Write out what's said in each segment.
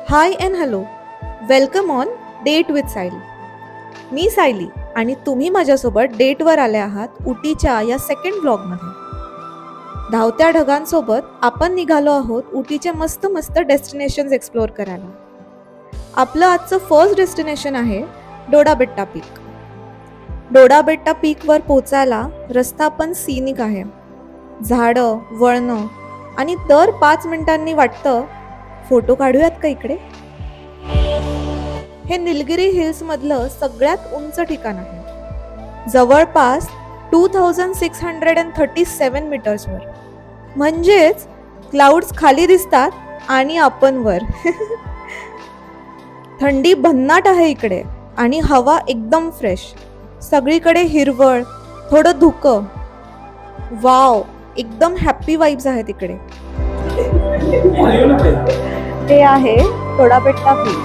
High and hello, welcome on date with Sayali. मी सायली आणि तुम्ही माझ्यासोबत डेटवर आले आहात उटीच्या या सेकंड व्लॉगमध्ये. धावत्या ढगांसोबत आपण निघालो आहोत उटीचे मस्त मस्त डेस्टिनेशन्स एक्सप्लोअर करायला. आपलं आजचं फर्स्ट डेस्टिनेशन आहे डोडाबेट्टा पीक. डोडाबेट्टा पीकवर पोचायला रस्ता पण सीनिक आहे. झाडं, वळणं आणि दर 5 मिनिटांनी वाटतं फोटो काढूयात का इकडे. हे निलगिरी हिल्स मधलं सगळ्यात उंच ठिकाण आहे, जवळपास 2637 मीटर्सवर. म्हणजेच क्लाउड्स खाली दिसतात आणि आपण वर. थंडी भन्नाट आहे इकडे आणि हवा एकदम फ्रेश. सगळीकडे हिरवळ, थोडं धुकं. वाव, एकदम हॅपी वाइब्स आहेत इकडे. ते आहे डोडाबेट्टा पीक.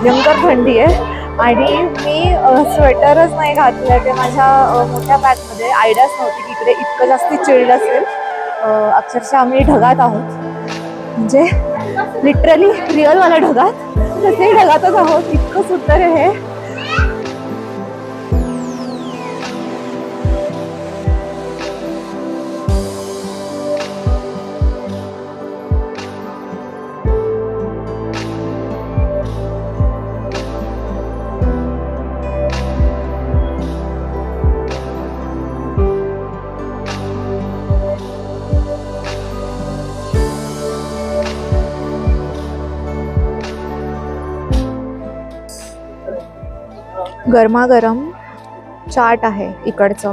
भयंकर थंडी आहे आणि मी स्वेटरच नाही घातलं. ते माझ्या मोठ्या बॅगमध्ये आयडियाच नव्हती की इकडे इतकं जास्त चिल्ड असेल. अक्षरशः आम्ही ढगात आहोत, म्हणजे लिटरली रिअलवाल्या ढगात, तसे ढगातच आहोत. इतकं सुंदर आहे हे. गरमागरम चाट आहे इकडचं,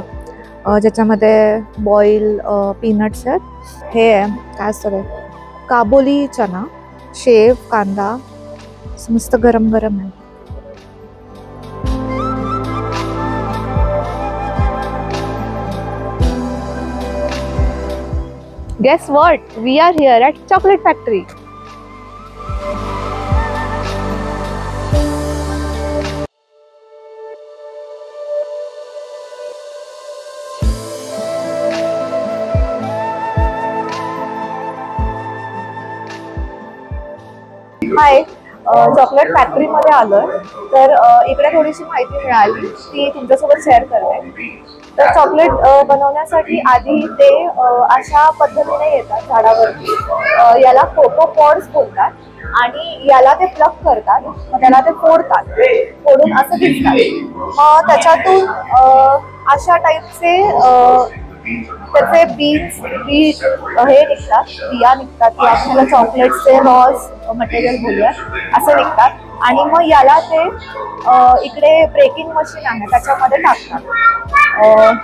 ज्याच्यामध्ये बॉईल पीनट्स आहेत. हे आहे काय असतं, काबोली चना, शेव, कांदा, मस्त गरम गरम आहे. Guess what, we are here at chocolate factory. Hi, chocolate फॅक्टरीमध्ये आलोय. तर इकडे थोडीशी माहिती मिळाली ती तुमच्यासोबत शेअर करते. तर चॉकलेट बनवण्यासाठी आधी ते अशा पद्धतीने येतात झाडावरती. याला कोको पॉड्स बोलतात आणि याला ते प्लग करतात, मग त्याला ते फोडतात. फोडून असं दिसतात. मग त्याच्यातून अशा टाईपचे त्याचे बीन्स, बीट हे निघतात, बिया निघतात. आपल्याला चॉकलेटचे रॉस मटेरियल बोलूया असं निघतात. आणि मग याला ते इकडे ब्रेकिंग मशीन आहे त्याच्यामध्ये टाकतात.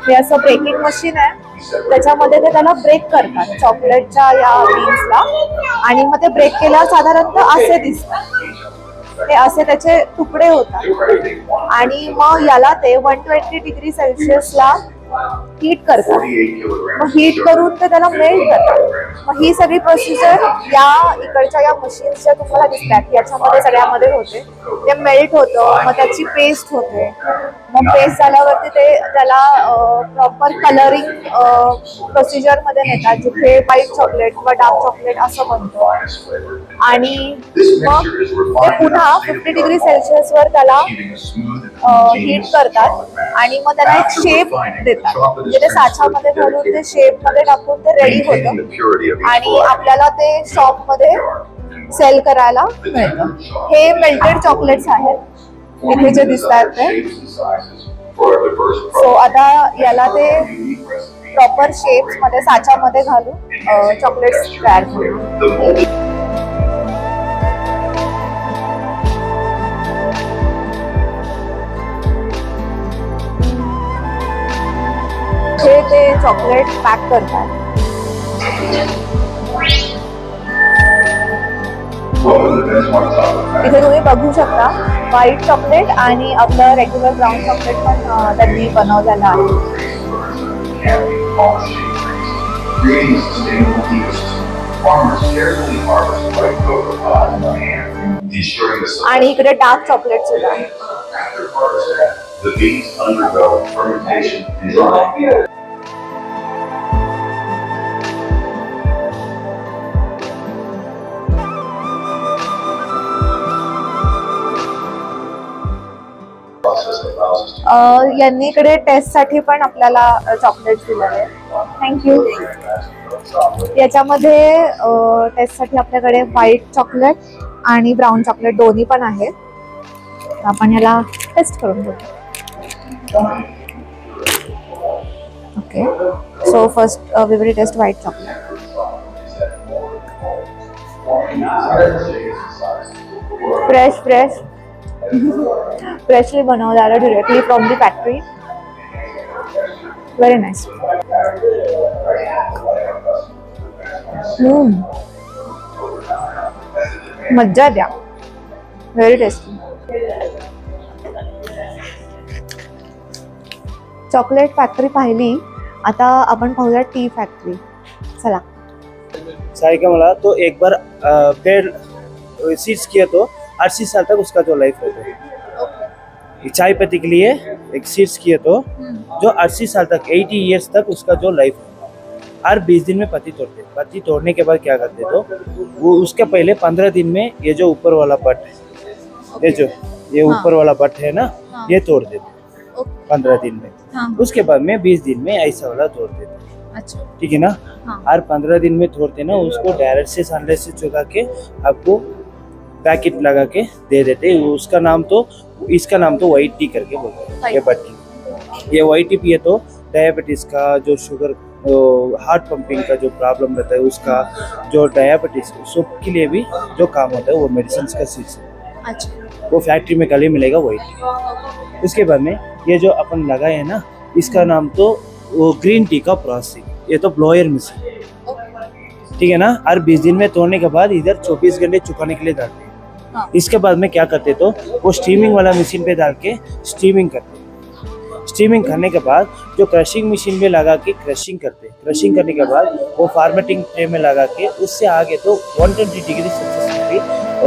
हे असं ब्रेकिंग मशीन आहे, त्याच्यामध्ये ते त्याला ब्रेक करतात चॉकलेटच्या या बीन्सला. आणि मग ते ब्रेक केल्यावर साधारणतः असे दिसतात. ते असे त्याचे तुकडे होतात. आणि मग याला ते 120 डिग्री सेल्सिअसला हीट करतात. मग हीट करून ते त्याला मेल्ट करतात. मग ही सगळी प्रोसिजर या इकडच्या या मशीन्स ज्या तुम्हाला दिसतात याच्यामध्ये सगळ्यामध्ये होते. ते मेल्ट होतं, मग त्याची पेस्ट होते. मग पेस्ट झाल्यावरती ते त्याला प्रॉपर कलरिंग प्रोसिजर मध्ये नेतात, जिथे व्हाईट चॉकलेट किंवा डार्क चॉकलेट असं बनतं. आणि मग ते पुन्हा 50 डिग्री सेल्सिअसवर त्याला हीट करतात आणि मग त्याला एक शेप देतात. म्हणजे ते साच्यामध्ये घालून ते शेप मध्ये टाकून ते रेडी होतं आणि आपल्याला ते शॉप मध्ये सेल करायला मिळतं. हे मेल्टेड चॉकलेट्स आहेत इथे जे दिसतात ते. सो आता याला ते प्रॉपर शेप्स मध्ये साच्यामध्ये घालून चॉकलेट्स तयार होतात. हे ते चॉकलेट पॅक करतात. इथे तुम्ही बघू शकता व्हाईट चॉकलेट आणि आपलं रेग्युलर ब्राऊन चॉकलेट पण त्यांनी बनवलेलं आहे. आणि इकडे डार्क चॉकलेट सुद्धा आहे. The beans undergo fermentation and drying. यांनी इकडे टेस्टसाठी पण आपल्याला चॉकलेट दिलेले आहे. थँक्यू. याच्यामध्ये टेस्टसाठी आपल्याकडे व्हाईट चॉकलेट आणि ब्राऊन चॉकलेट दोन्ही पण आहेत. आपण याला टेस्ट करून घेऊ. Okay, so first we will taste white chocolate. Freshly बनवलं आलं directly from the factory. Very nice. मज्जा द्या. Very tasty. चॉकलेट फॅक्टरी पाहिली, आता आपण पाहूया टी फॅक्टरी. चला. सारिका मला तो एक बार पेड़ सीड्स किया तो 80 साल तक उसका जो लाइफ होता है. चाय पत्ती के लिए एक सीड्स किए तो जो 80 साल तक 80 इयर्स तक उसका जो लाइफ है. हर 20 दिन में पत्ती तोड़ते. पत्ती तोड़ने के बाद क्या करते तो वो उसके पहले 15 दिन में ये जो ऊपर वाला बट ये ऊपर वाला बट है ना, ये तोड़ देते 15 दिन में. उसके बाद में 20 दिन में ऐसा वाला तोड़ देते. अच्छा, ठीक है ना. हर 15 दिन में तोड़ते ना, उसको डायरेक्ट से सनलाइट से चुका के आपको पैकेट लगा के दे देते. उसका नाम तो इसका नाम तो व्हाइट टी करके बोलते हैं. ये बट ये व्हाइट टी पिए तो डायबिटीज का जो शुगर हार्ट पंपिंग का जो प्रॉब्लम रहता है उसका जो डायबिटीज सबके लिए भी जो काम होता है वो मेडिसिन का सीड्स है. अच्छा, वो फैक्ट्री में कल ही मिलेगा व्हाइट टी. उसके बाद में ये जो अपन लगाए है ना, इसका नाम तो वो ग्रीन टी का प्रोसेसिंग. ये तो ब्लोअर मशीन. ठीक है ना. हर 20 दिन में तोड़ने के बाद इधर 24 घंटे चुकाने के लिए डालते हैं. इसके बाद में क्या करते तो वो स्टीमिंग वाला मशीन पे डाल के स्टीमिंग करते. स्टीमिंग करने के बाद जो क्रशिंग मशीन में लगा के क्रशिंग करते. क्रशिंग करने के बाद वो फार्मेटिंग ट्रे में लगा के उससे आगे तो 120 डिग्री सेल्सियस में भी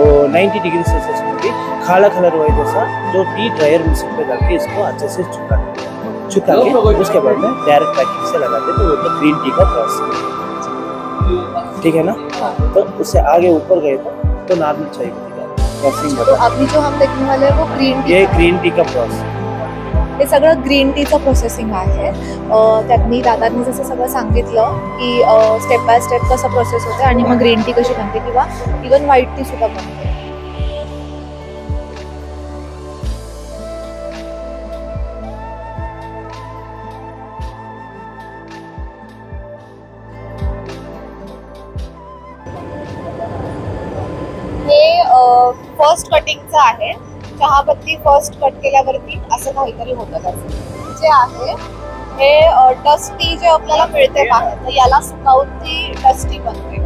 और 90 डिग्री सेल्सियस में भी काला कलर हुआ जैसा जो टी ड्रायर मशीन पे डाल के इसको अच्छे से चुका के उसके बाद में डायरेक्ट पैकेट से लगाते तो वो तो ग्रीन टी का प्रोसेस. ठीक है ना. तो उससे आगे ऊपर गए तो नॉर्मल चाय पत्ती का प्रोसेसिंग. तो अभी जो हम देखने वाले हैं वो ग्रीन टी. ये ग्रीन टी का प्रोसेस. हे सगळं ग्रीन टीचं प्रोसेसिंग आहे. त्यांनी दादांनी जसं सगळं सांगितलं की स्टेप बाय स्टेप कसं प्रोसेस होते आणि मग ग्रीन टी कशी बनते किंवा इवन व्हाईट टी सुद्धा बनते. हे फर्स्ट कटिंगचं आहे. चहापत्ती फर्स्ट कट केल्यावरती असं काहीतरी होतं. त्याचं जे आहे हे डस्टी जे आपल्याला मिळते बाहेर, तर याला सुकावून ती डस्टी बनते.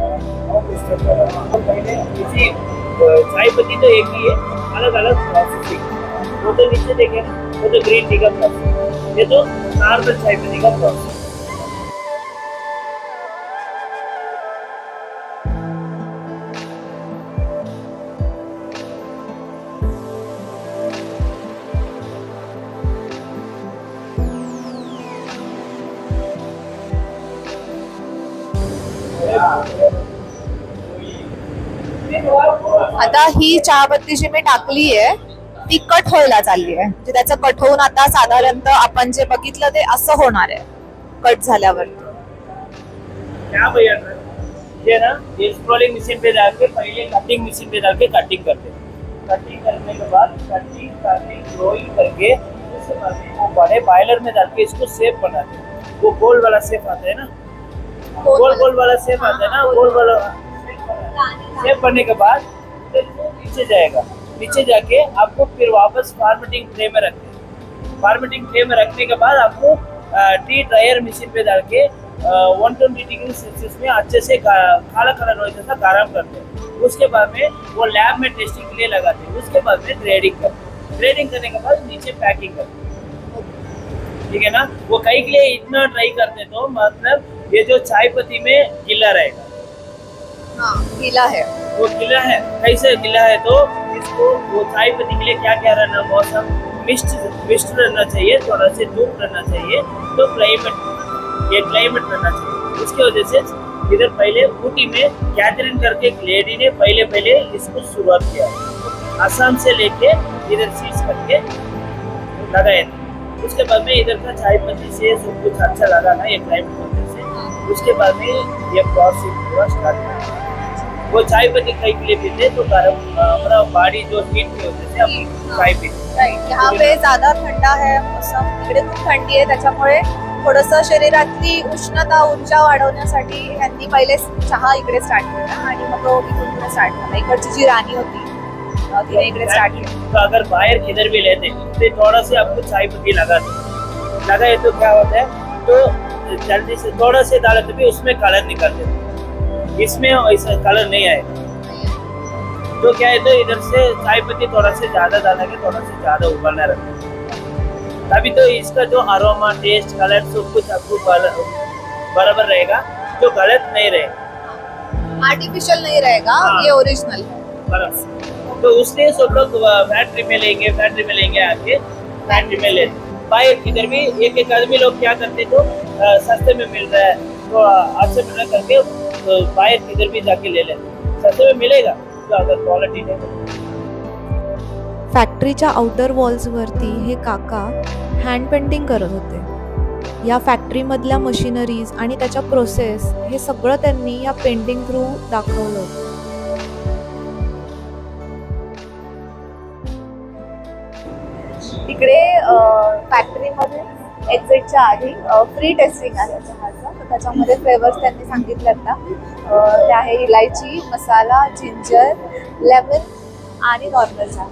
चाय पत्ती तो एक ही है, अलग अलग प्रोसेसिंग. वो तो नीचे देखे ना, वो तो ग्रीन टी का प्रोसेस. ये तो नॉर्मल चाय पत्ती का प्रोसेस. आता ही चहापत्ती जी मी टाकली आहे ती कट व्हायला चालली आहे. म्हणजे त्याचं कट होऊन आता साधारणतः आपण जे बघितलं ते असं होणार आहे कट झाल्यावर. क्या भैया ये ना, ये स्क्रॉलिंग मशीन पे डाल के पहले कटिंग मशीन पे डाल के कटिंग करते. कटिंग करने के बाद कटिंग रोलिंग करके उसके बाद वो बड़े बॉयलर में डाल के इसको शेप बनाते. वो गोल वाला शेप आता है ना, गोल वाला शेप आता है ना, गोल वाला शेप बनने के बाद नीचे जाएगा. नीचे जाके आपको फिर वापस फार्मेटिंग ट्रे में रखते हैं. फार्मेटिंग ट्रे में रखने के बाद आपको टी ड्रायर मशीन पे डाल के 120 डिग्री सेल्सियस में अच्छे से काला कलर हो जैसा गरम करते हैं. उसके बाद में वो लैब में टेस्टिंग के लिए लगाते हैं. उसके बाद में ग्रेडिंग करते हैं. ग्रेडिंग करने के बाद नीचे पैकिंग करते हैं. ठीक है ना. वो कई के लिए इतना ट्राई करते तो मतलब ये जो चाय पत्ती में गिला रहेगा. हाँ, गीला है. वो गिला है. कैसे गिला है तो इसको वो चाय पत्ती के लिए क्या क्या रहना, मौसम मिस्ट रहना चाहिए, थोड़ा से धूप रहना चाहिए, तो क्लाइमेट ये क्लाइमेट रहना चाहिए. उसकी वजह से इधर पहले ऊटी में कैथरीन करके एक लेडी ने पहले इसको शुरुआत किया. असम से लेके इधर सीड्स करके लगाए थे. उसके बाद में इधर का चाय पत्ती से सब कुछ अच्छा लगा ना ये क्लाइमेट होने से, उसके बाद में ये प्रोसेस पूरा स्टार्ट हुआ। वो चाय पत्ती कई के लिए पीते तो गरम हमारा बॉडी जो हीट की होते थे हम चाय पीते। राईट, यहाँ पे ज्यादा थंडा आहे मौसम, इकडे खूप थंडी आहे, त्याच्यामुळे थोडंसं शरीरातली उष्णता ऊर्जा वाढवण्यासाठी यांनी पहिले चहा इकडे स्टार्ट केला आणि मग तो इथून पुढे स्टार्ट झाला। इकडची जी राणी होती तिने इकडे स्टार्ट केलं। तो अगर बाहर किधर भी लेते तो थोड़ा से आपको चाय पत्ती लगाए तो क्या होता है, तो जल्दी से थोड़ा से डालते भी उसमें कलर निकल देते, इसमें ऐसा कलर नहीं आएगा। तो क्या है, तो इधर से चाय पत्ती थोड़ा से ज्यादा डालेंगे, थोड़ा से ज्यादा उबलना रखेंगे, तभी तो इसका जो अरोमा टेस्ट कलर सब कुछ आपको बराबर रहेगा, जो गलत नहीं रहेगा, आर्टिफिशियल नहीं रहेगा। हाँ। ये ओरिजिनल है। बराबर। तो उसने सब लोग फैक्ट्री में लेंगे आके फैक्ट्री में ले, बाहर किधर भी एक आदमी लोग क्या करते तो सस्ते में मिल रहा है तो अच्छे मिल रहा करके तो बाहर किधर भी जाके ले लेते, सस्ते में मिलेगा तो अगर क्वालिटी नहीं। फॅक्टरीच्या आउटर वॉल्सवरती हे काका हँड पेंटिंग करत होते। या फॅक्टरीमधल्या मशिनरीज आणि त्याच्या प्रोसेस हे सगळं त्यांनी या पेंटिंग थ्रू दाखवलं होतं। इकडे फॅक्टरीमध्ये एक्झिटच्या आधी फ्री टेस्टिंग आहे चहाचं, तर त्याच्यामध्ये फ्लेवर्स त्यांनी सांगितले आता ते आहे इलायची, मसाला, जिंजर, लेमन आणि नॉर्मल चहा।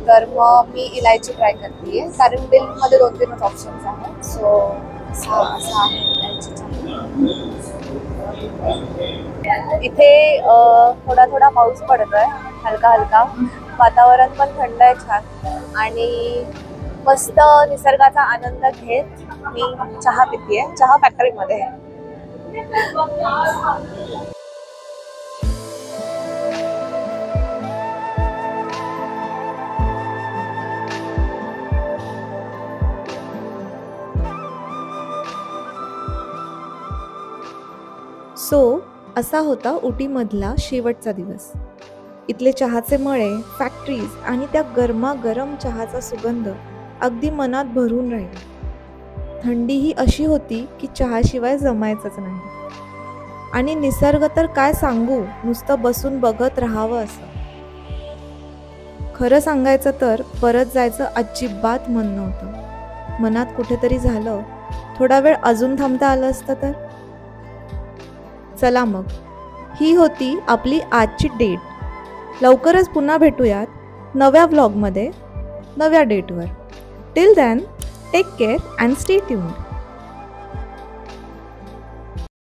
तर मग मी इलायची ट्राय करते आहे, कारण बिलमध्ये 2-3 ऑप्शन्स आहेत, सो असं आहे इलायची चहा। इथे थोडा थोडा पाऊस पडतोय, हलका हलका, वातावरण पण थंड आहे छान आणि मस्त निसर्गाचा आनंद घेत मी चहा पितेय। चहा फॅक्टरीमध्ये आहे। सो असा होता उटीमधला शेवटचा दिवस। इथले चहाचे मळे, फॅक्टरीज आणि त्या गरमागरम चहाचा सुगंध अगदी मनात भरून राहिला। थंडी ही अशी होती की चहाशिवाय जमायचंच नाही आणि निसर्ग तर काय सांगू, नुसतं बसून बघत राहावं असं। खरं सांगायचं तर परत जायचं अजिबात मन नव्हतं। मनात कुठेतरी झालं थोडा वेळ अजून थांबता आलं असतं तर। चला मग, ही होती आपली आजची डेट। लवकरच पुन्हा भेटूयात नव्या व्लॉगमध्ये, नव्या डेटवर। Till then, take care and stay tuned.